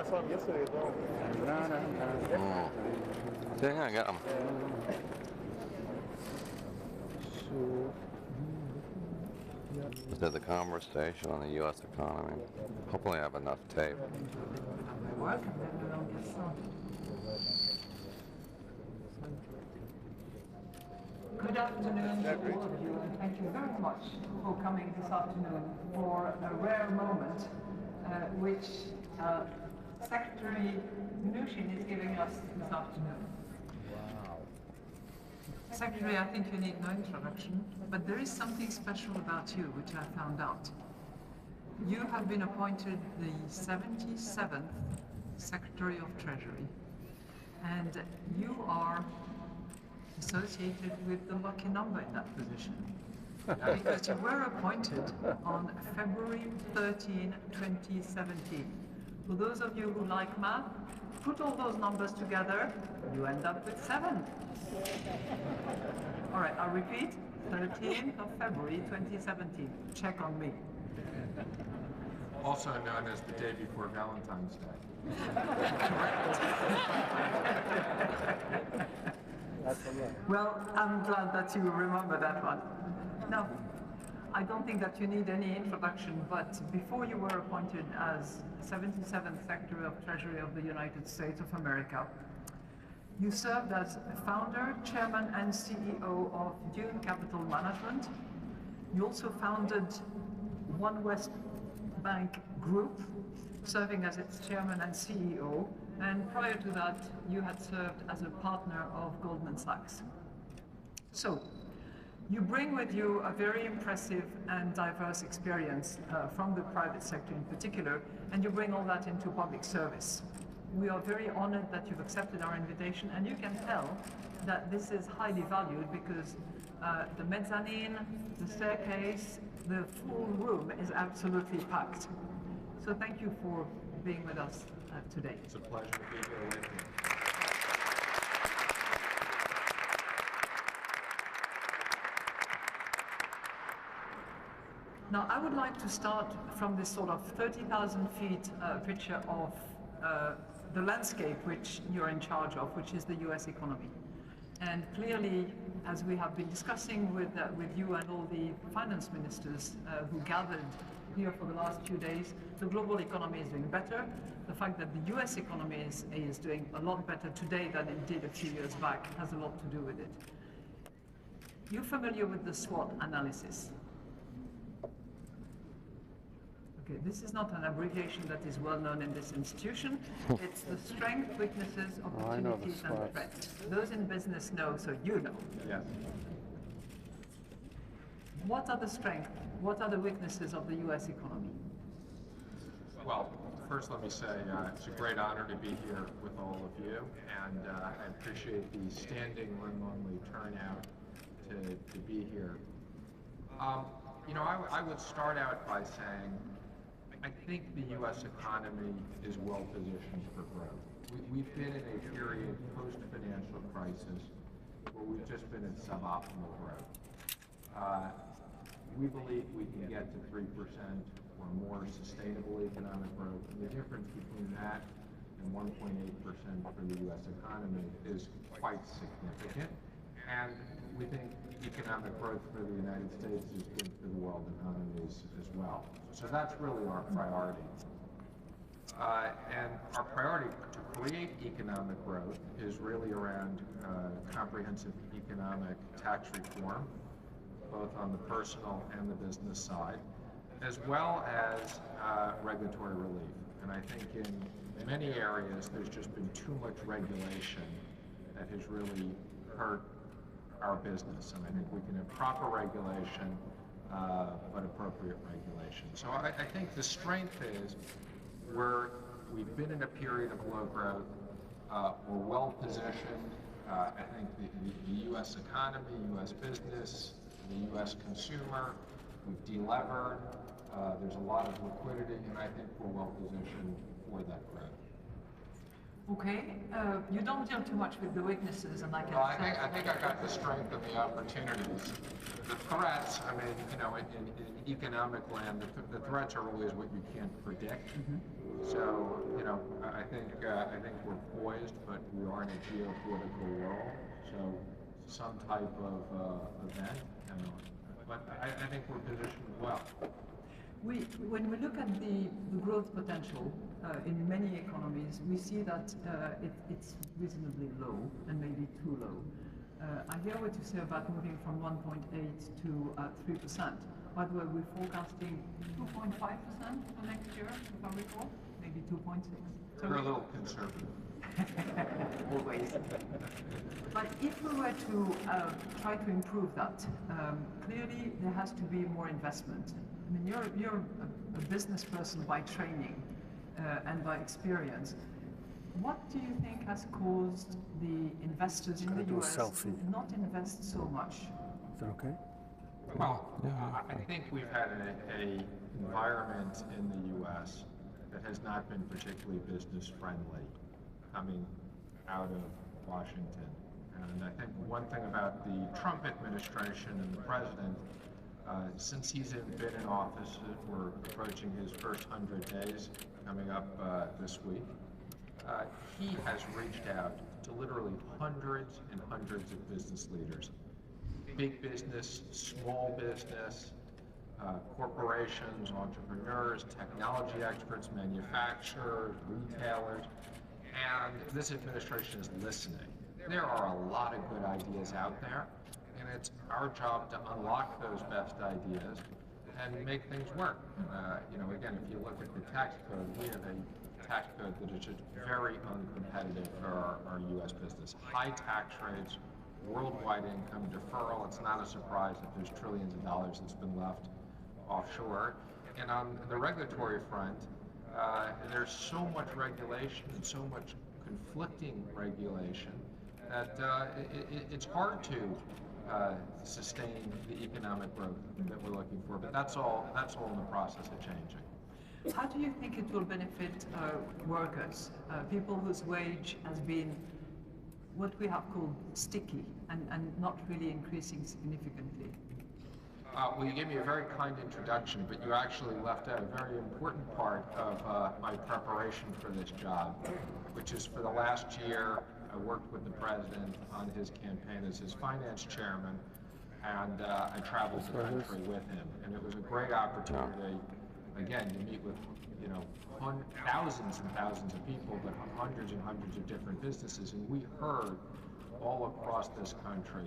I saw him yesterday as well. Yeah, I got them. Is that the conversation on the U.S. economy? Hopefully I have enough tape. Welcome, then we'll get started. Good afternoon to all of you, and thank you very much for coming this afternoon for a rare moment which Secretary Mnuchin is giving us this afternoon. Wow. Secretary, I think you need no introduction, but there is something special about you which I found out. You have been appointed the 77th Secretary of Treasury, and you are associated with the lucky number in that position. Because you were appointed on February 13, 2017. For those of you who like math, put all those numbers together, you end up with 7. All right, I'll repeat, 13th of February 2017. Check on me. Also known as the day before Valentine's Day. Well, I'm glad that you remember that one. Now, I don't think that you need any introduction, but before you were appointed as 77th Secretary of Treasury of the United States of America, you served as founder, chairman, and CEO of Dune Capital Management. You also founded One West Bank Group, serving as its chairman and CEO. And prior to that, you had served as a partner of Goldman Sachs. So, you bring with you a very impressive and diverse experience from the private sector in particular, and you bring all that into public service. We are very honored that you've accepted our invitation, and you can tell that this is highly valued because the mezzanine, the staircase, the full room is absolutely packed. So thank you for being with us today. It's a pleasure to be here with you. Now, I would like to start from this sort of 30,000 feet picture of the landscape which you're in charge of, which is the US economy. And clearly, as we have been discussing with you and all the finance ministers who gathered here for the last few days, the global economy is doing better. The fact that the US economy is doing a lot better today than it did a few years back has a lot to do with it. You're familiar with the SWOT analysis? Okay, this is not an abbreviation that is well known in this institution. It's the strengths, weaknesses, opportunities, and threats. Those in business know, so you know. Yes. What are the strengths, what are the weaknesses of the US economy? Well, first let me say it's a great honor to be here with all of you, and I appreciate the standing room only turnout to be here. You know, I would start out by saying I think the U.S. economy is well positioned for growth. We've been in a period post-financial crisis where we've just been at suboptimal growth. We believe we can get to 3% or more sustainable economic growth, and the difference between that and 1.8% for the U.S. economy is quite significant. And we think economic growth for the United States is good for the world economies as well. So that's really our priority. And our priority to create economic growth is really around comprehensive economic tax reform, both on the personal and the business side, as well as regulatory relief. And I think in many areas there's just been too much regulation that has really hurt our business, and I think we can have proper regulation, but appropriate regulation. So I think the strength is we've been in a period of low growth, we're well positioned. I think the U.S. economy, U.S. business, the U.S. consumer, we've delevered, there's a lot of liquidity, and I think we're well positioned for that growth. Okay, you don't deal too much with the weaknesses, and I can. Well, I think I got the strength and the opportunities. The threats, I mean, you know, in economic land, the threats are always what you can't predict. Mm-hmm. So, you know, I I think we're poised, but we are in a geopolitical world, so some type of event. But I think we're positioned well. When we look at the growth potential in many economies, we see that it's reasonably low and maybe too low. I hear what you say about moving from 1.8 to 3%. By the way, we're forecasting 2.5% for next year, if I recall, maybe 2.6. So we're a little conservative. Always. But if we were to try to improve that, clearly there has to be more investment. I mean, you're a business person by training and by experience. What do you think has caused the investors in the US to not invest so much? Is that okay? Well, I think we've had an environment in the U.S. that has not been particularly business friendly coming out of Washington. And I think one thing about the Trump administration and the president, since he's been in office, we're approaching his first 100 days coming up this week, he has reached out to literally hundreds and hundreds of business leaders. Big business, small business, corporations, entrepreneurs, technology experts, manufacturers, retailers, and this administration is listening. There are a lot of good ideas out there, and it's our job to unlock those best ideas and make things work. Again, if you look at the tax code, we have a tax code that is just very uncompetitive for our U.S. business. High tax rates, worldwide income deferral. It's not a surprise that there's trillions of dollars that's been left offshore. And on the regulatory front, there's so much regulation and so much conflicting regulation that it's hard to sustain the economic growth that we're looking for. But that's all in the process of changing. How do you think it will benefit workers, people whose wage has been what we have called sticky and not really increasing significantly? Well, you gave me a very kind introduction, but you actually left out a very important part of my preparation for this job, which is for the last year, I worked with the president on his campaign as his finance chairman, and I traveled the country with him. And it was a great opportunity, again, to meet with, thousands and thousands of people, but hundreds and hundreds of different businesses. And we heard all across this country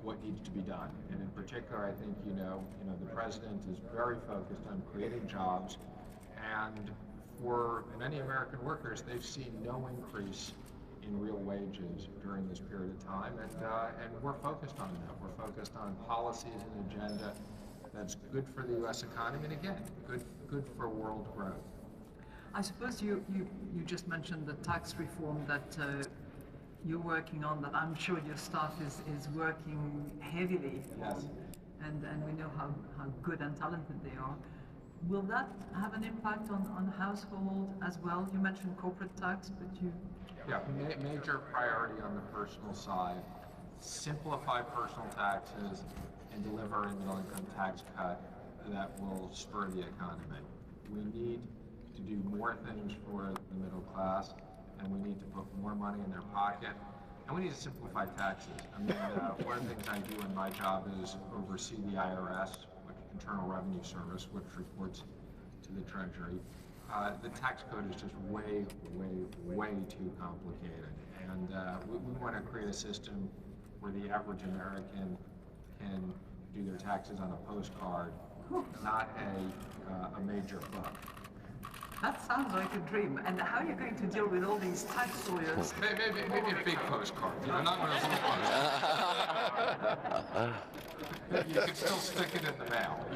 what needed to be done. And in particular, I think, the president is very focused on creating jobs. And for many American workers, they've seen no increase in real wages during this period of time. And we're focused on that. We're focused on policies and agenda that's good for the U.S. economy, and again, good for world growth. I suppose you just mentioned the tax reform that you're working on, that I'm sure your staff is working heavily Yes. on, and we know how good and talented they are. Will that have an impact on household as well? You mentioned corporate tax, but you... Yeah, major priority on the personal side, simplify personal taxes, and deliver a middle-income tax cut that will spur the economy. We need to do more things for the middle class, and we need to put more money in their pocket, and we need to simplify taxes. I mean, one of the things I do in my job is oversee the IRS, Internal Revenue Service, which reports to the Treasury. The tax code is just way, way, way too complicated, and we want to create a system where the average American can do their taxes on a postcard, not a major book. That sounds like a dream. And how are you going to deal with all these tax lawyers? Maybe a big postcard, not one of those little postcards. You can still stick it in the mail,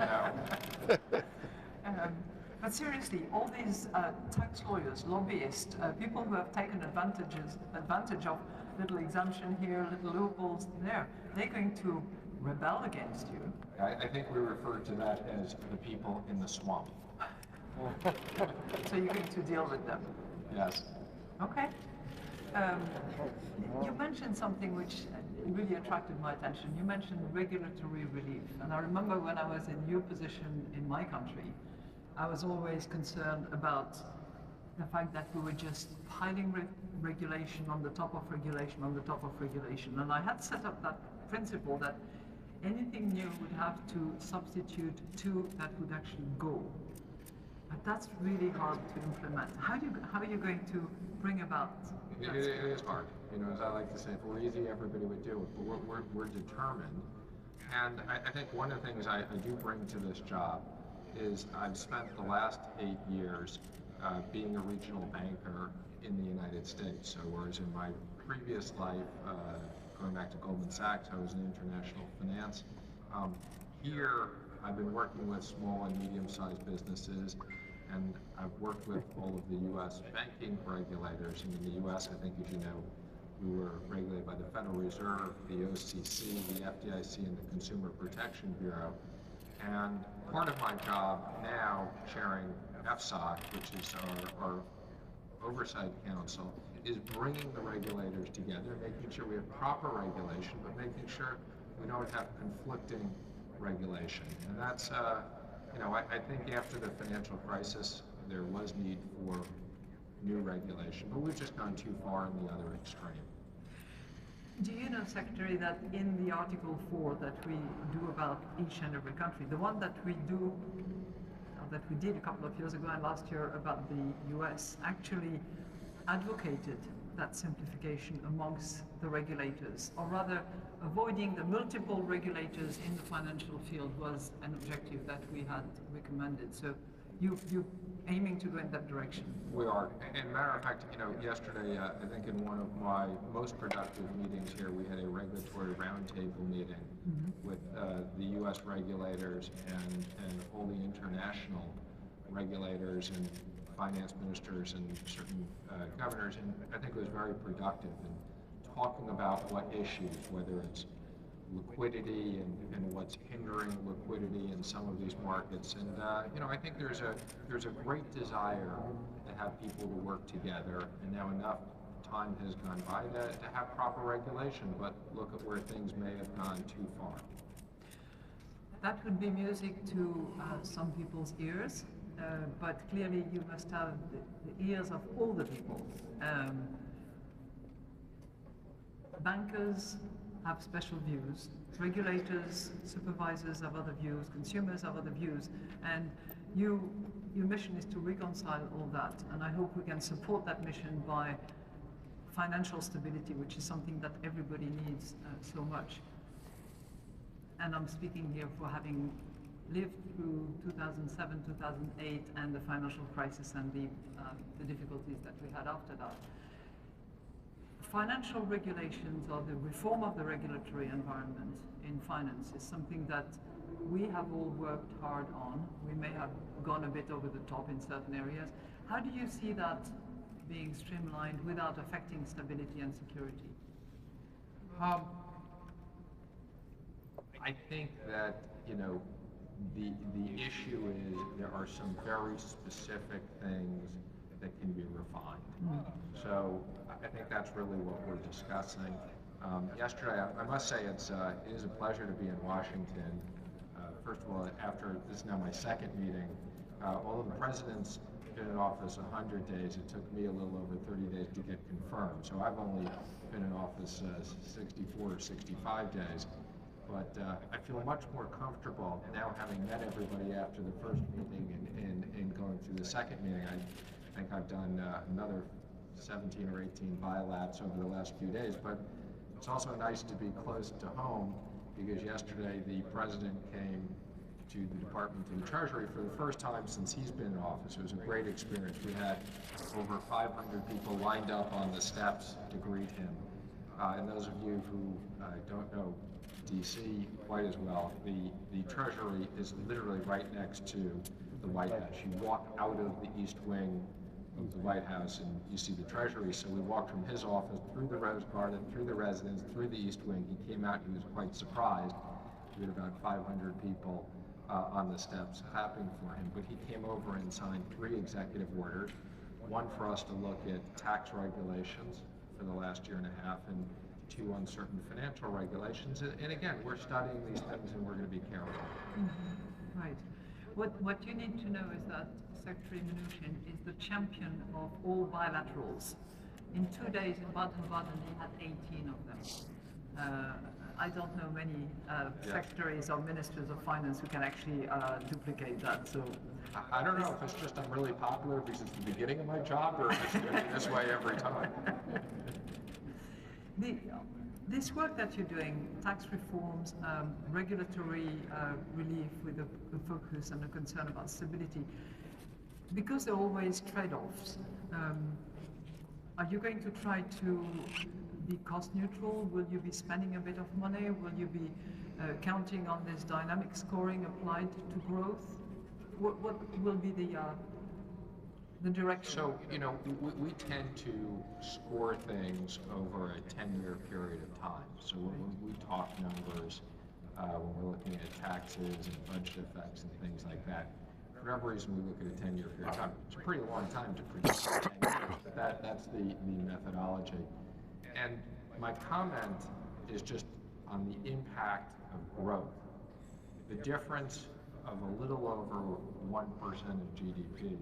But seriously, all these tax lawyers, lobbyists, people who have taken advantage of little exemption here, little loopholes there, they're going to rebel against you. I think we refer to that as the people in the swamp. So you're going to deal with them? Yes. Okay. You mentioned something which really attracted my attention. You mentioned regulatory relief. And I remember when I was in your position in my country, I was always concerned about the fact that we were just piling regulation on the top of regulation on the top of regulation. And I had set up that principle that anything new would have to substitute two that would actually go. But that's really hard to implement. How are you going to bring about that? It is hard. You know, as I like to say, if it were easy, everybody would do it. But we're determined. And I think one of the things I do bring to this job is I've spent the last 8 years being a regional banker in the United States. So whereas in my previous life, going back to Goldman Sachs, I was in international finance. Here, I've been working with small and medium-sized businesses, and I've worked with all of the U.S. banking regulators. And in the U.S., I think, as you know, we were regulated by the Federal Reserve, the OCC, the FDIC, and the Consumer Protection Bureau. And part of my job now, chairing FSOC, which is our oversight council, is bringing the regulators together, making sure we have proper regulation, but making sure we don't have conflicting regulation. And that's, you know, I think after the financial crisis, there was need for new regulation, but we've just gone too far in the other extreme. Do you know, Secretary, that in the Article 4 that we do about each and every country, the one that we do, that we did a couple of years ago and last year about the US, actually advocated that simplification amongst the regulators, or rather avoiding the multiple regulators in the financial field was an objective that we had recommended. So you're aiming to go in that direction. We are. And matter of fact, you know, yesterday, I think in one of my most productive meetings here, we had a regulatory roundtable meeting with the U.S. regulators and all the international regulators and finance ministers and certain governors, and I think it was very productive in talking about what issues, whether it's liquidity and what's hindering liquidity in some of these markets. And you know, I think there's a great desire to have people to work together, and now enough time has gone by to have proper regulation, but look at where things may have gone too far. That would be music to some people's ears, but clearly you must have the ears of all the people. Bankers have special views, regulators, supervisors have other views, consumers have other views, and your mission is to reconcile all that, and I hope we can support that mission by financial stability, which is something that everybody needs so much. And I'm speaking here for having lived through 2007, 2008, and the financial crisis and the difficulties that we had after that. Financial regulations, or the reform of the regulatory environment in finance, is something that we have all worked hard on. We may have gone a bit over the top in certain areas. How do you see that being streamlined without affecting stability and security? I think that, you know, the issue is there are some very specific things that can be refined. So I think that's really what we're discussing. Yesterday, I must say it is a pleasure to be in Washington. First of all, after this is now my second meeting, although the president's been in office 100 days, it took me a little over 30 days to get confirmed. So I've only been in office 64 or 65 days. But I feel much more comfortable now, having met everybody after the first meeting and going through the second meeting. I think I've done another 17 or 18 bilaterals over the last few days, but it's also nice to be close to home, because yesterday the president came to the Department of the Treasury for the first time since he's been in office. It was a great experience. We had over 500 people lined up on the steps to greet him. And those of you who don't know DC quite as well, the Treasury is literally right next to the White House. You walk out of the East Wing of the White House and you see the Treasury. So we walked from his office through the Rose Garden, through the residence, through the East Wing. He came out, he was quite surprised. We had about 500 people on the steps clapping for him, but he came over and signed 3 executive orders, one for us to look at tax regulations for the last year and a half, and 2 on certain financial regulations. And again, we're studying these things and we're going to be careful. Right. What you need to know is that Secretary Mnuchin is the champion of all bilaterals. In 2 days in Baden-Baden, he had 18 of them. I don't know many secretaries or ministers of finance who can actually duplicate that. So I don't know if it's just I'm really popular because it's the beginning of my job, or if it's going to be this way every time. This work that you're doing, tax reforms, regulatory relief with a focus and a concern about stability, because there are always trade-offs, are you going to try to be cost neutral? Will you be spending a bit of money? Will you be counting on this dynamic scoring applied to growth? What will be the direction? So, we tend to score things over a 10-year period of time. So when we talk numbers, when we're looking at taxes and budget effects and things like that, for whatever reason we look at a 10-year period of time. It's a pretty long time to predict 10 years, but that's the methodology. And my comment is just on the impact of growth. The difference of a little over 1% of GDP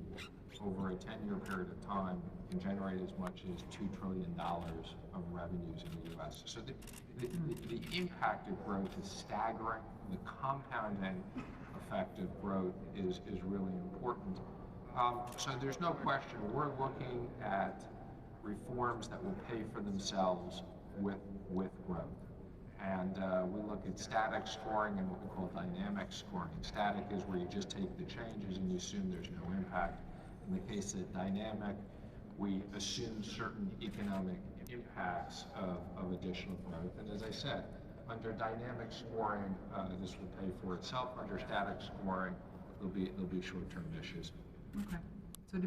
over a 10-year period of time can generate as much as $2 trillion of revenues in the U.S. So the impact of growth is staggering. The compounding effect of growth is really important. So there's no question we're looking at reforms that will pay for themselves with growth. And we look at static scoring and what we call dynamic scoring. Static is where you just take the changes and you assume there's no impact. In the case of dynamic, we assume certain economic impacts of additional growth. And as I said, under dynamic scoring, this will pay for itself. Under static scoring, there'll be short-term issues. Okay.